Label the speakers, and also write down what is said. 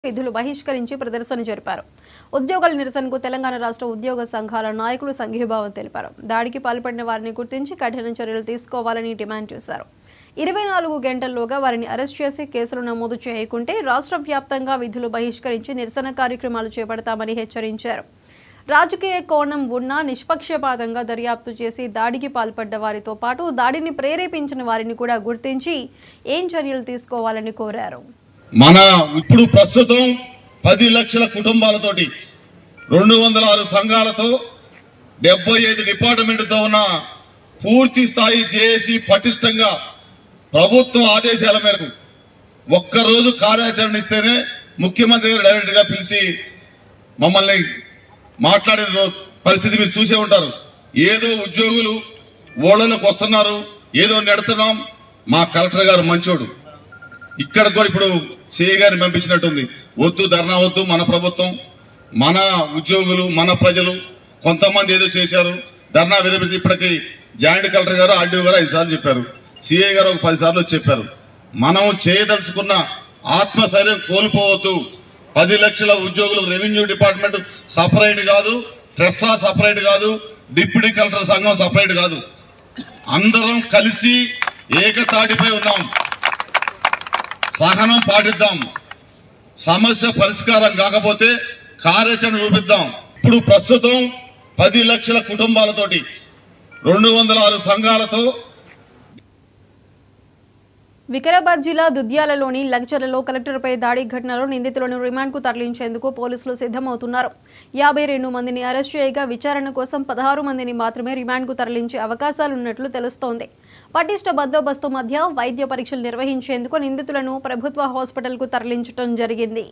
Speaker 1: విధులు బహిష్కరించి ప్రదర్శన జరిపారు. ఉద్యోగుల నిరసనకు తెలంగాణ రాష్ట్ర ఉద్యోగ సంఘాల నాయకులు సంఘీభావం తెలిపారు. దాడికి పాల్పడిన వారిని గుర్తించి కఠిన చర్యలు తీసుకోవాలని డిమాండ్ చేశారు. 24 గంటల్లోగా వారిని అరెస్ట్ చేసి కేసులు నమోదు చేయకుంటే రాష్ట్ర వ్యాప్తంగా విధులు బహిష్కరించి నిరసన కార్యక్రమాలు చేపడతామని హెచ్చరించారు. రాజకీయ కోణం ఉన్నా నిష్పక్షపాతంగా దర్యాప్తు చేసి దాడికి పాల్పడ్డ వారితో పాటు దాడిని ప్రేరేపించిన వారిని కూడా గుర్తించి ఏం చర్యలు తీసుకోవాలని కోరారు.
Speaker 2: మన ఇప్పుడు ప్రస్తుతం 10 లక్షల కుటుంబాలతోటి 206 సంఘాలతో 75 డిపార్ట్మెంట్తో ఉన్న పూర్తి స్థాయి జేఏసీ పటిష్టంగా ప్రభుత్వ ఆదేశాల మేరకు ఒక్కరోజు కార్యాచరణ ఇస్తేనే ముఖ్యమంత్రి గారు డైరెక్ట్గా పిలిచి మమ్మల్ని మాట్లాడిన పరిస్థితి మీరు చూసే ఉంటారు. ఏదో ఉద్యోగులు ఓళ్ళలోకి వస్తున్నారు, ఏదో నెడుతున్నాం. మా కలెక్టర్ గారు మంచోడు, ఇక్కడ కూడా ఇప్పుడు సిఐ గారిని పంపించినట్టుంది. వద్దు ధర్నా వద్దు, మన ప్రభుత్వం మన ఉద్యోగులు మన ప్రజలు కొంతమంది ఏదో చేశారు, ధర్నా విరమించి ఇప్పటికి జాయింట్ కలెక్టర్ గారు ఆర్డీఓ గారు 5 సార్లు చెప్పారు, సిఐ గారు ఒక 10 సార్లు చెప్పారు. మనం చేయదలుచుకున్న ఆత్మస్థైర్యం కోల్పోవద్దు. 10 లక్షల ఉద్యోగులు రెవెన్యూ డిపార్ట్మెంట్ సపరేట్ కాదు, ట్రెస్సా సపరేట్ కాదు, డిప్యూటీ కలెక్టర్ సంఘం సపరేట్ కాదు, అందరం కలిసి ఏకతాటిపై ఉన్నాం. సహనం పాటిద్దాం. సమస్య పరిష్కారం కాకపోతే కార్యాచరణ చూపిద్దాం. ఇప్పుడు ప్రస్తుతం 10 లక్షల కుటుంబాలతోటి 206 సంఘాలతో
Speaker 1: వికారాబాద్ జిల్లా దుద్యాలలోని లగ్చర్లలో కలెక్టర్పై దాడి ఘటనలో నిందితులను రిమాండ్కు తరలించేందుకు పోలీసులు సిద్ధమవుతున్నారు. 52 మందిని అరెస్ట్ చేయగా విచారణ కోసం 16 మందిని మాత్రమే రిమాండ్కు తరలించే అవకాశాలున్నట్లు తెలుస్తోంది. పటిష్ట బందోబస్తు మధ్య వైద్య పరీక్షలు నిర్వహించేందుకు నిందితులను ప్రభుత్వ హాస్పిటల్కు తరలించడం జరిగింది.